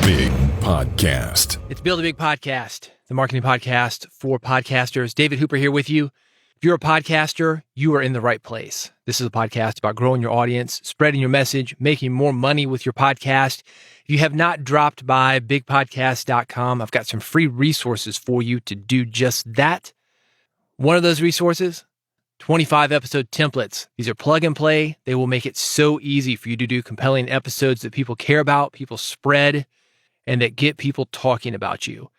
Big Podcast. It's Build a Big Podcast, the marketing podcast for podcasters. David Hooper here with you. If you're a podcaster, you are in the right place. This is a podcast about growing your audience, spreading your message, making more money with your podcast. If you have not dropped by bigpodcast.com, I've got some free resources for you to do just that. One of those resources, 25 episode templates. These are plug and play. They will make it so easy for you to do compelling episodes that people care about, people spread, and that get people talking about you.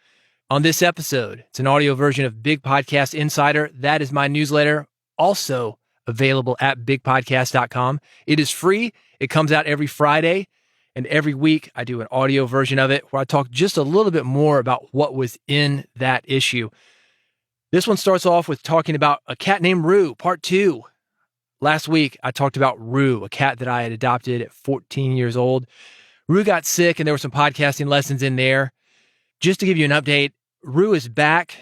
On this episode, it's an audio version of Big Podcast Insider. That is my newsletter, also available at bigpodcast.com. It is free. It comes out every Friday, and every week I do an audio version of it where I talk just a little bit more about what was in that issue. This one starts off with talking about a cat named Rue, part 2. Last week, I talked about Rue, a cat that I had adopted at 14 years old. Rue got sick, and there were some podcasting lessons in there. Just to give you an update, Rue is back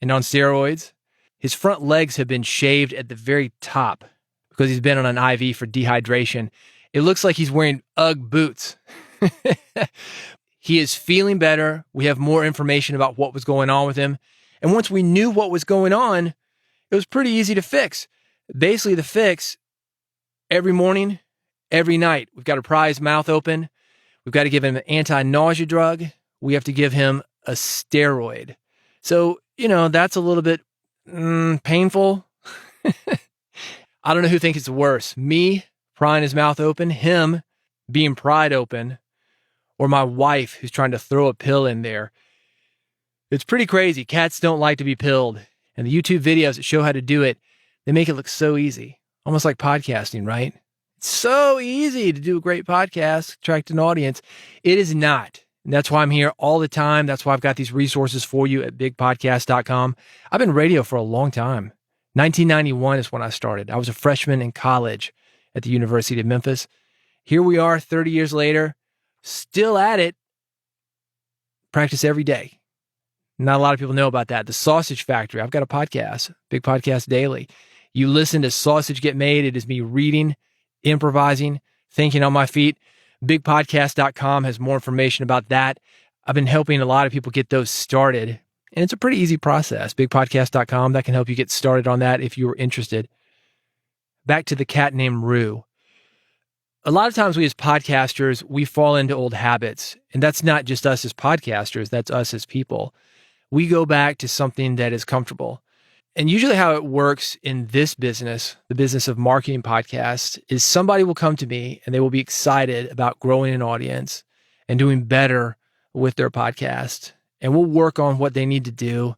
and on steroids. His front legs have been shaved at the very top because he's been on an IV for dehydration. It looks like he's wearing Ugg boots. He is feeling better. We have more information about what was going on with him. And once we knew what was going on, it was pretty easy to fix. Basically, the fix, every morning, every night, we've got to pry his mouth open. We've got to give him an anti-nausea drug. We have to give him a steroid. So, that's a little bit painful. I don't know who thinks it's worse. Me prying his mouth open, him being pried open, or my wife who's trying to throw a pill in there. It's pretty crazy. Cats don't like to be pilled. And the YouTube videos that show how to do it, they make it look so easy. Almost like podcasting, right? It's so easy to do a great podcast, attract an audience. It is not. And that's why I'm here all the time. That's why I've got these resources for you at bigpodcast.com. I've been in radio for a long time. 1991 is when I started. I was a freshman in college at the University of Memphis. Here we are 30 years later, still at it. Practice every day. Not a lot of people know about that. The Sausage Factory. I've got a podcast, Big Podcast Daily. You listen to sausage get made. It is me reading, improvising, thinking on my feet. Bigpodcast.com has more information about that. I've been helping a lot of people get those started, and it's a pretty easy process. Bigpodcast.com, that can help you get started on that if you were interested. Back to the cat named Rue. A lot of times we as podcasters, we fall into old habits, and that's not just us as podcasters, that's us as people. We go back to something that is comfortable. And usually how it works in this business, the business of marketing podcasts, is somebody will come to me and they will be excited about growing an audience and doing better with their podcast. And we'll work on what they need to do,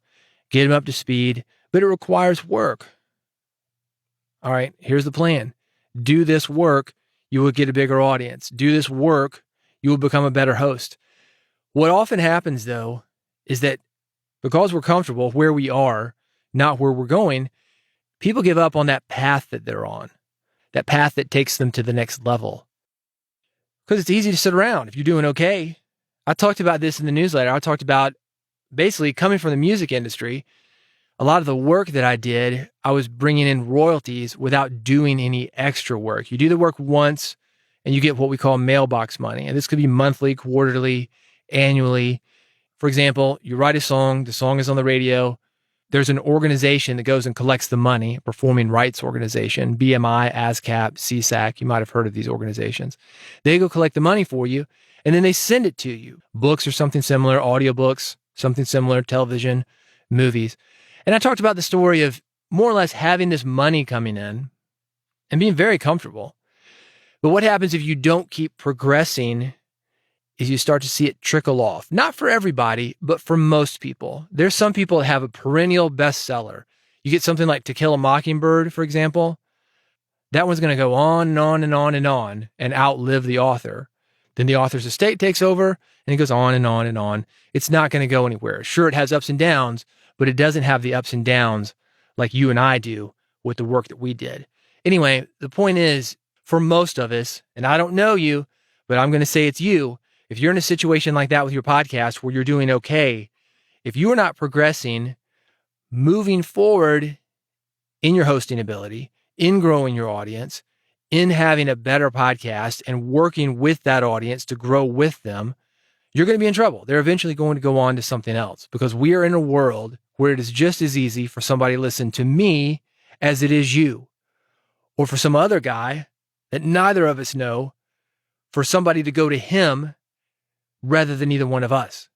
get them up to speed, but it requires work. All right, here's the plan. Do this work, you will get a bigger audience. Do this work, you will become a better host. What often happens, though, is that because we're comfortable where we are, not where we're going, people give up on that path that they're on, that path that takes them to the next level. Because it's easy to sit around if you're doing okay. I talked about this in the newsletter. I talked about basically coming from the music industry. A lot of the work that I did, I was bringing in royalties without doing any extra work. You do the work once and you get what we call mailbox money. And this could be monthly, quarterly, annually. For example, you write a song, the song is on the radio. There's an organization that goes and collects the money, a performing rights organization, BMI, ASCAP, CSAC. You might have heard of these organizations. They go collect the money for you, and then they send it to you. Books or something similar, audiobooks, something similar, television, movies. And I talked about the story of more or less having this money coming in and being very comfortable. But what happens if you don't keep progressing is you start to see it trickle off. Not for everybody, but for most people. There's some people that have a perennial bestseller. You get something like To Kill a Mockingbird, for example. That one's going to go on and on and on and on and outlive the author. Then the author's estate takes over and it goes on and on and on. It's not going to go anywhere. Sure, it has ups and downs, but it doesn't have the ups and downs like you and I do with the work that we did. Anyway, the point is, for most of us, and I don't know you, but I'm going to say it's you, if you're in a situation like that with your podcast where you're doing okay, if you are not progressing, moving forward in your hosting ability, in growing your audience, in having a better podcast and working with that audience to grow with them, you're going to be in trouble. They're eventually going to go on to something else because we are in a world where it is just as easy for somebody to listen to me as it is you, or for some other guy that neither of us know, for somebody to go to him rather than either one of us.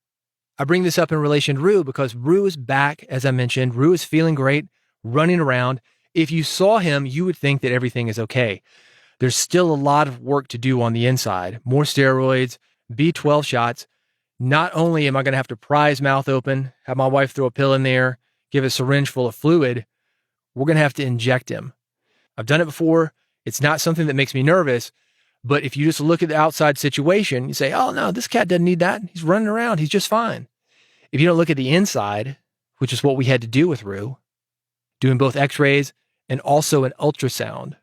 I bring this up in relation to Rue because Rue is back, as I mentioned. Rue is feeling great, running around. If you saw him, you would think that everything is okay. There's still a lot of work to do on the inside. More steroids, B12 shots. Not only am I going to have to pry his mouth open, have my wife throw a pill in there, give a syringe full of fluid, we're going to have to inject him. I've done it before. It's not something that makes me nervous. But if you just look at the outside situation, you say, oh, no, this cat doesn't need that. He's running around. He's just fine. If you don't look at the inside, which is what we had to do with Rue, doing both x-rays and also an ultrasound,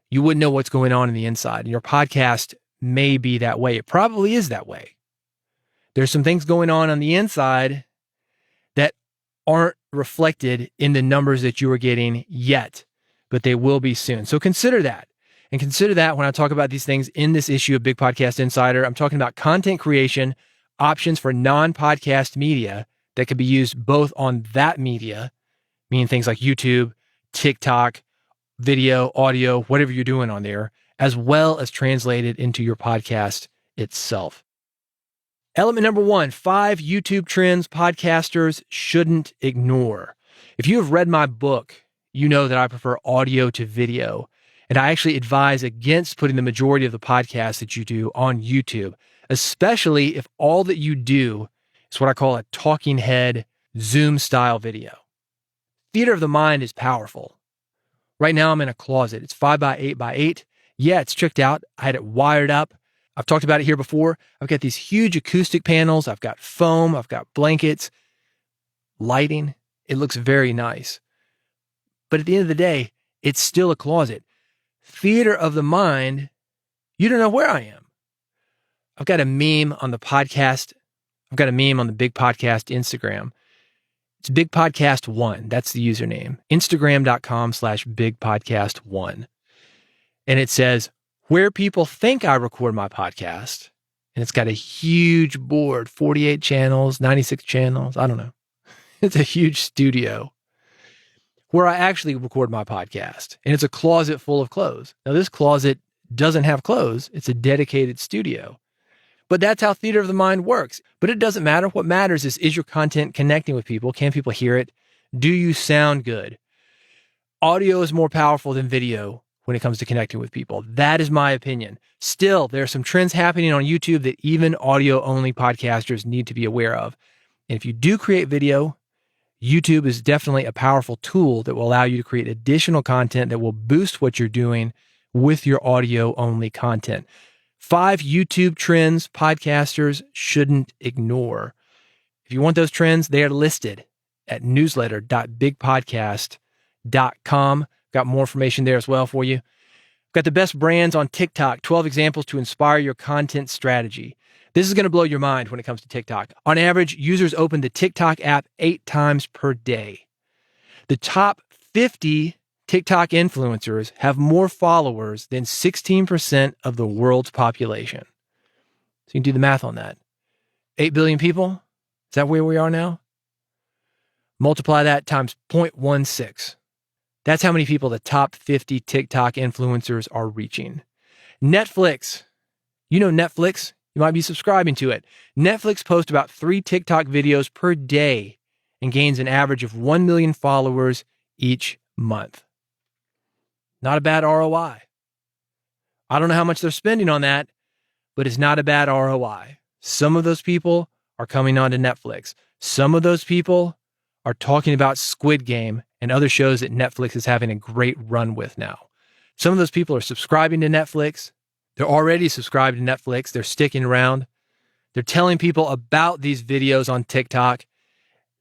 you wouldn't know what's going on in the inside. And your podcast may be that way. It probably is that way. There's some things going on the inside that aren't reflected in the numbers that you are getting yet, but they will be soon. So consider that. And consider that when I talk about these things in this issue of Big Podcast Insider. I'm talking about content creation, options for non-podcast media that could be used both on that media, meaning things like YouTube, TikTok, video, audio, whatever you're doing on there, as well as translated into your podcast itself. Element number 1, 5 YouTube trends podcasters shouldn't ignore. If you have read my book, you know that I prefer audio to video. And I actually advise against putting the majority of the podcasts that you do on YouTube, especially if all that you do is what I call a talking head Zoom style video. Theater of the mind is powerful. Right now I'm in a closet. It's 5x8x8. Yeah, it's tricked out. I had it wired up. I've talked about it here before. I've got these huge acoustic panels. I've got foam. I've got blankets, lighting. It looks very nice. But at the end of the day, it's still a closet. Theater of the mind, you don't know where I am. I've got a meme on the podcast. I've got a meme on the Big Podcast Instagram. It's Big Podcast 1. That's the username. Instagram.com/Big Podcast 1. And it says, where people think I record my podcast. And it's got a huge board, 48 channels, 96 channels. I don't know. It's a huge studio where I actually record my podcast. And it's a closet full of clothes. Now, this closet doesn't have clothes. It's a dedicated studio. But that's how theater of the mind works. But it doesn't matter. What matters is your content connecting with people? Can people hear it? Do you sound good? Audio is more powerful than video when it comes to connecting with people. That is my opinion. Still, there are some trends happening on YouTube that even audio-only podcasters need to be aware of. And if you do create video, YouTube is definitely a powerful tool that will allow you to create additional content that will boost what you're doing with your audio-only content. 5 YouTube trends podcasters shouldn't ignore. If you want those trends, they are listed at newsletter.bigpodcast.com. Got more information there as well for you. Got the best brands on TikTok, 12 examples to inspire your content strategy. This is going to blow your mind when it comes to TikTok. On average, users open the TikTok app 8 times per day. The top 50 TikTok influencers have more followers than 16% of the world's population. So you can do the math on that. 8 billion people? Is that where we are now? Multiply that times 0.16. That's how many people the top 50 TikTok influencers are reaching. Netflix. You know Netflix. You might be subscribing to it. Netflix posts about 3 TikTok videos per day and gains an average of 1 million followers each month. Not a bad ROI. I don't know how much they're spending on that, but it's not a bad ROI. Some of those people are coming onto Netflix. Some of those people are talking about Squid Game and other shows that Netflix is having a great run with now. Some of those people are subscribing to Netflix. They're already subscribed to Netflix. They're sticking around. They're telling people about these videos on TikTok.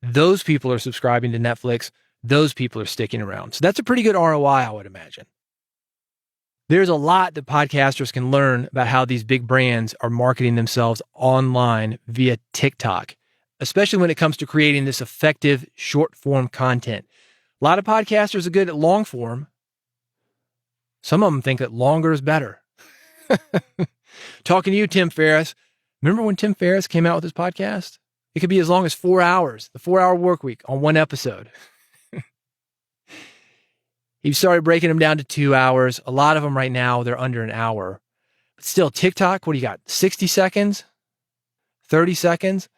Those people are subscribing to Netflix. Those people are sticking around. So that's a pretty good ROI, I would imagine. There's a lot that podcasters can learn about how these big brands are marketing themselves online via TikTok, especially when it comes to creating this effective short form content. A lot of podcasters are good at long form. Some of them think that longer is better. Talking to you, Tim Ferriss, Remember when Tim Ferriss came out with his podcast? It could be as long as 4 hours, the 4-hour work week on one episode. He started breaking them down to 2 hours. A lot of them right now, they're under an hour. But still, TikTok, what do you got? 60 seconds? 30 seconds?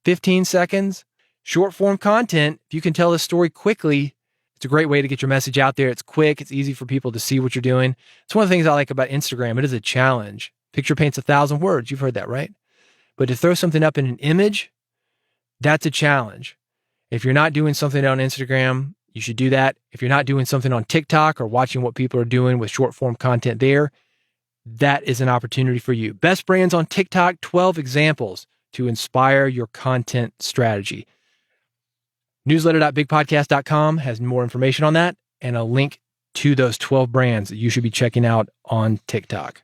15 seconds? Short form content, if you can tell a story quickly, it's a great way to get your message out there. It's quick. It's easy for people to see what you're doing. It's one of the things I like about Instagram. It is a challenge. Picture paints 1,000 words. You've heard that, right? But to throw something up in an image, that's a challenge. If you're not doing something on Instagram, you should do that. If you're not doing something on TikTok or watching what people are doing with short form content there, that is an opportunity for you. Best brands on TikTok, 12 examples to inspire your content strategy. Newsletter.bigpodcast.com has more information on that and a link to those 12 brands that you should be checking out on TikTok.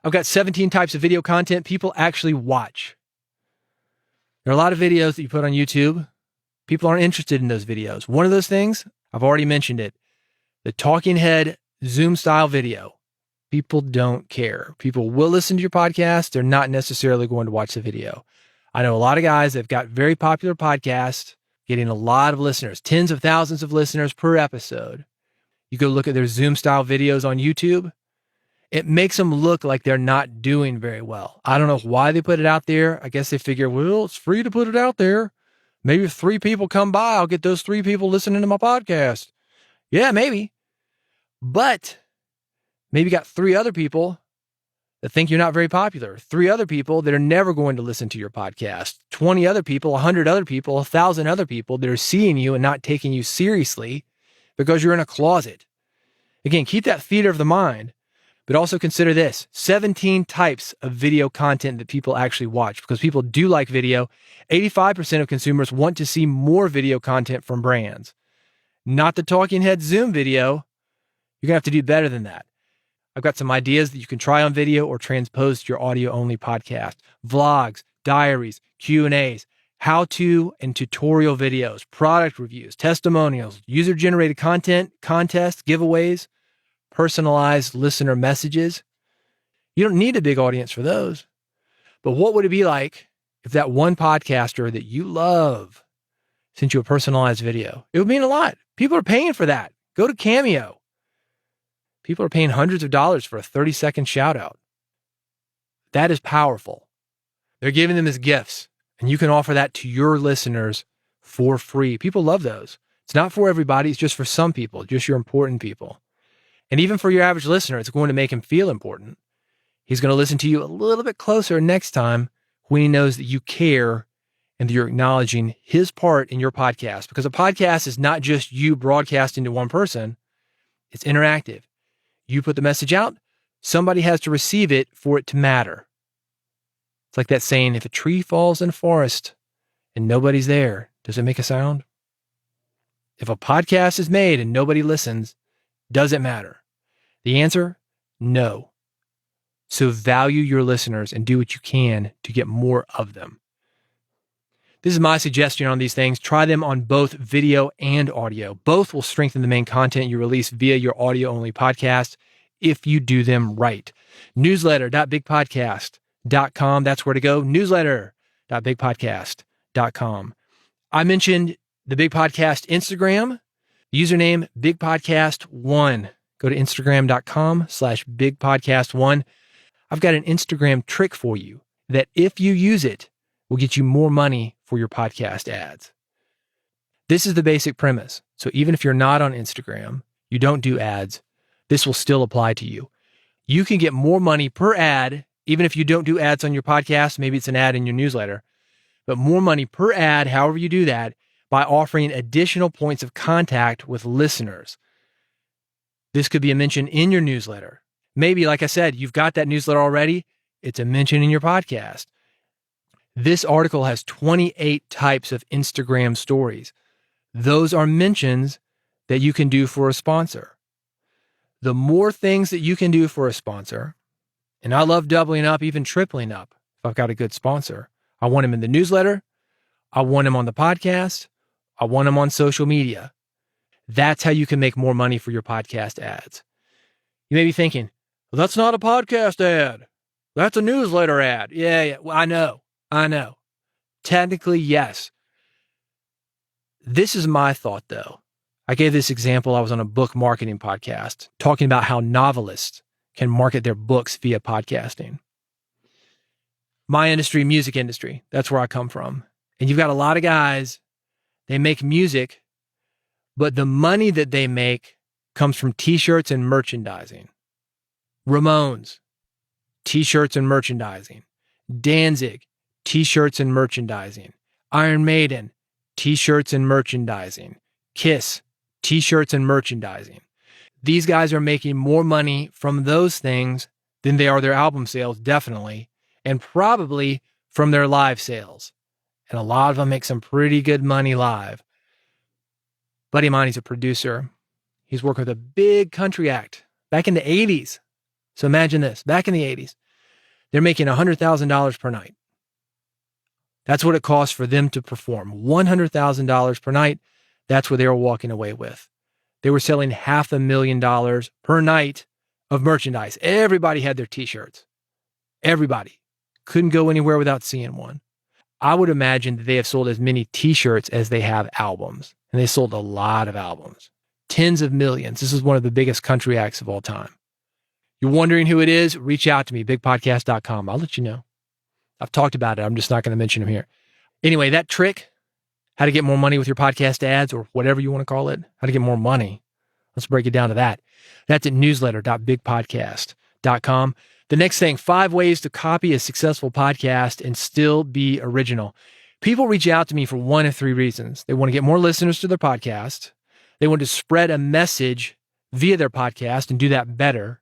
I've got 17 types of video content people actually watch. There are a lot of videos that you put on YouTube. People aren't interested in those videos. One of those things, I've already mentioned it, the talking head Zoom style video. People don't care. People will listen to your podcast. They're not necessarily going to watch the video. I know a lot of guys that have got very popular podcasts, getting a lot of listeners, tens of thousands of listeners per episode. You go look at their Zoom style videos on YouTube. It makes them look like they're not doing very well. I don't know why they put it out there. I guess they figure, well, it's free to put it out there. Maybe if 3 people come by, I'll get those 3 people listening to my podcast. Yeah, maybe. But maybe you got 3 other people that think you're not very popular. 3 other people that are never going to listen to your podcast. 20 other people, 100 other people, 1,000 other people that are seeing you and not taking you seriously because you're in a closet. Again, keep that theater of the mind, but also consider this, 17 types of video content that people actually watch because people do like video. 85% of consumers want to see more video content from brands. Not the talking head Zoom video. You're going to have to do better than that. I've got some ideas that you can try on video or transpose to your audio-only podcast. Vlogs, diaries, Q&As, how-to and tutorial videos, product reviews, testimonials, user-generated content, contests, giveaways, personalized listener messages. You don't need a big audience for those. But what would it be like if that one podcaster that you love sent you a personalized video? It would mean a lot. People are paying for that. Go to Cameo. People are paying hundreds of dollars for a 30-second shout out. That is powerful. They're giving them as gifts, and you can offer that to your listeners for free. People love those. It's not for everybody. It's just for some people, just your important people. And even for your average listener, it's going to make him feel important. He's going to listen to you a little bit closer next time when he knows that you care and that you're acknowledging his part in your podcast. Because a podcast is not just you broadcasting to one person. It's interactive. You put the message out, somebody has to receive it for it to matter. It's like that saying, if a tree falls in a forest and nobody's there, does it make a sound? If a podcast is made and nobody listens, does it matter? The answer, no. So value your listeners and do what you can to get more of them. This is my suggestion on these things. Try them on both video and audio. Both will strengthen the main content you release via your audio-only podcast if you do them right. Newsletter.bigpodcast.com. That's where to go. Newsletter.bigpodcast.com. I mentioned the Big Podcast Instagram. Username BigPodcast1. Go to Instagram.com/BigPodcast1. I've got an Instagram trick for you that if you use it, will get you more money for your podcast ads. This is the basic premise. So even if you're not on Instagram, you don't do ads, this will still apply to you. You can get more money per ad, even if you don't do ads on your podcast. Maybe it's an ad in your newsletter, but more money per ad, however you do that, by offering additional points of contact with listeners. This could be a mention in your newsletter. Maybe, like I said, you've got that newsletter already. It's a mention in your podcast. This article has 28 types of Instagram stories. Those are mentions that you can do for a sponsor. The more things that you can do for a sponsor, and I love doubling up, even tripling up if I've got a good sponsor. I want him in the newsletter. I want him on the podcast. I want him on social media. That's how you can make more money for your podcast ads. You may be thinking, well, that's not a podcast ad. That's a newsletter ad. Yeah. Well, I know. Technically, yes. This is my thought, though. I gave this example. I was on a book marketing podcast talking about how novelists can market their books via podcasting. My industry, music industry, that's where I come from. And you've got a lot of guys, they make music, but the money that they make comes from t-shirts and merchandising. Ramones, t-shirts and merchandising. Danzig, t-shirts and merchandising. Iron Maiden, t-shirts and merchandising. Kiss, t-shirts and merchandising. These guys are making more money from those things than they are their album sales, definitely, and probably from their live sales. And a lot of them make some pretty good money live. Buddy of mine, he's a producer. He's working with a big country act back in the 80s. So imagine this, back in the 80s, they're making $100,000 per night. That's what it costs for them to perform. $100,000 per night. That's what they were walking away with. They were selling $500,000 per night of merchandise. Everybody had their t-shirts. Everybody. Couldn't go anywhere without seeing one. I would imagine that they have sold as many t-shirts as they have albums. And they sold a lot of albums. Tens of millions. This is one of the biggest country acts of all time. You're wondering who it is? Reach out to me, bigpodcast.com. I'll let you know. I've talked about it. I'm just not going to mention him here. Anyway, that trick, how to get more money with your podcast ads or whatever you want to call it, how to get more money. Let's break it down to that. That's at newsletter.bigpodcast.com. The next thing, 5 ways to copy a successful podcast and still be original. People reach out to me for one of 3 reasons. They want to get more listeners to their podcast. They want to spread a message via their podcast and do that better.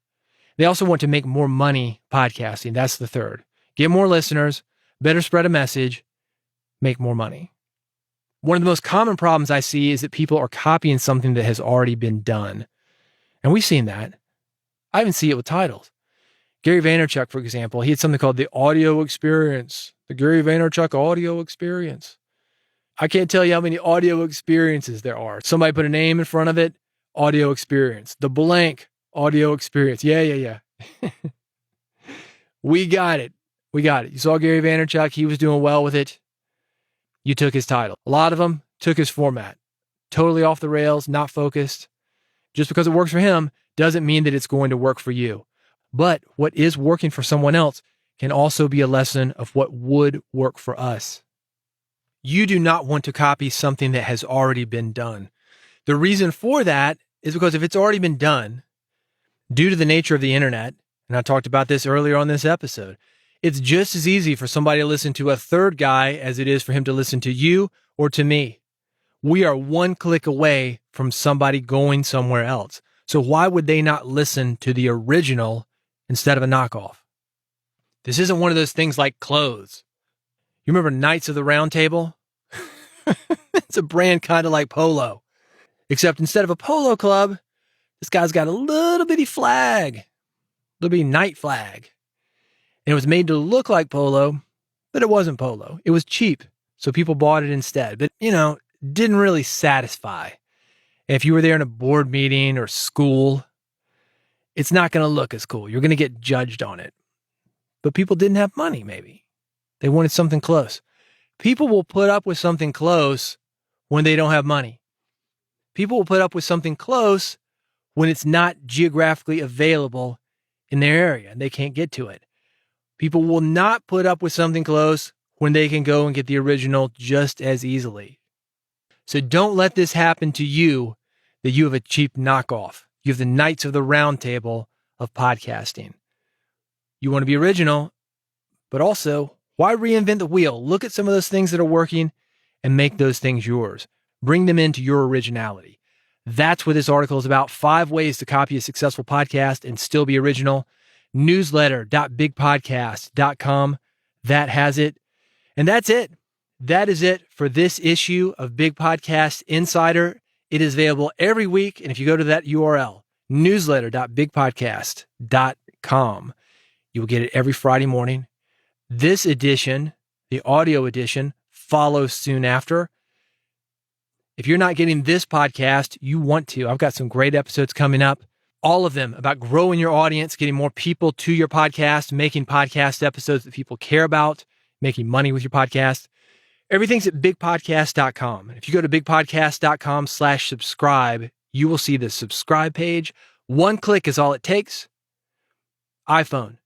They also want to make more money podcasting. That's the third. Get more listeners, better spread a message, make more money. One of the most common problems I see is that people are copying something that has already been done. And we've seen that. I even see it with titles. Gary Vaynerchuk, for example, he had something called the audio experience, the Gary Vaynerchuk audio experience. I can't tell you how many audio experiences there are. Somebody put a name in front of it, audio experience. The blank audio experience. Yeah. We got it. You saw Gary Vaynerchuk. He was doing well with it. You took his title. A lot of them took his format. Totally off the rails, not focused. Just because it works for him doesn't mean that it's going to work for you. But what is working for someone else can also be a lesson of what would work for us. You do not want to copy something that has already been done. The reason for that is because if it's already been done, due to the nature of the internet, and I talked about this earlier on this episode, it's just as easy for somebody to listen to a third guy as it is for him to listen to you or to me. We are one click away from somebody going somewhere else. So why would they not listen to the original instead of a knockoff? This isn't one of those things like clothes. You remember Knights of the Round Table? It's a brand kind of like Polo. Except instead of a polo club, this guy's got a little bitty flag. Little bitty knight flag. And it was made to look like polo, but it wasn't polo. It was cheap. So people bought it instead. But, didn't really satisfy. And if you were there in a board meeting or school, it's not going to look as cool. You're going to get judged on it. But people didn't have money, maybe. They wanted something close. People will put up with something close when they don't have money. People will put up with something close when it's not geographically available in their area and they can't get to it. People will not put up with something close when they can go and get the original just as easily. So don't let this happen to you, that you have a cheap knockoff. You have the Knights of the Round Table of podcasting. You want to be original, but also, why reinvent the wheel? Look at some of those things that are working and make those things yours. Bring them into your originality. That's what this article is about. 5 ways to copy a successful podcast and still be original. Newsletter.bigpodcast.com. That has it. And that's it. That is it for this issue of Big Podcast Insider. It is available every week. And if you go to that URL, newsletter.bigpodcast.com, you will get it every Friday morning. This edition, the audio edition, follows soon after. If you're not getting this podcast, you want to. I've got some great episodes coming up. all of them about growing your audience, getting more people to your podcast, making podcast episodes that people care about, making money with your podcast. Everything's at bigpodcast.com. And if you go to bigpodcast.com/subscribe, you will see the subscribe page. One click is all it takes. iPhone,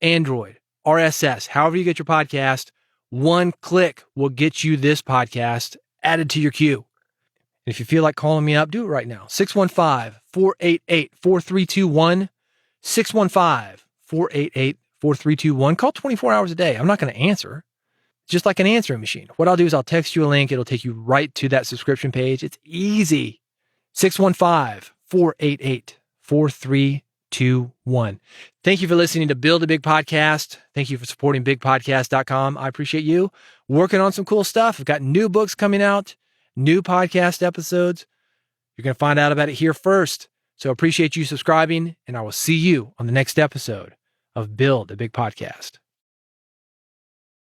Android, RSS, however you get your podcast, one click will get you this podcast added to your queue. And if you feel like calling me up, do it right now. 615-488-4321. 615-488-4321. Call 24 hours a day. I'm not going to answer. Just like an answering machine. What I'll do is I'll text you a link. It'll take you right to that subscription page. It's easy. 615-488-4321. Thank you for listening to Build a Big Podcast. Thank you for supporting bigpodcast.com. I appreciate you working on some cool stuff. I've got new books coming out, new podcast episodes. You're going to find out about it here first. So appreciate you subscribing, and I will see you on the next episode of Build a Big Podcast.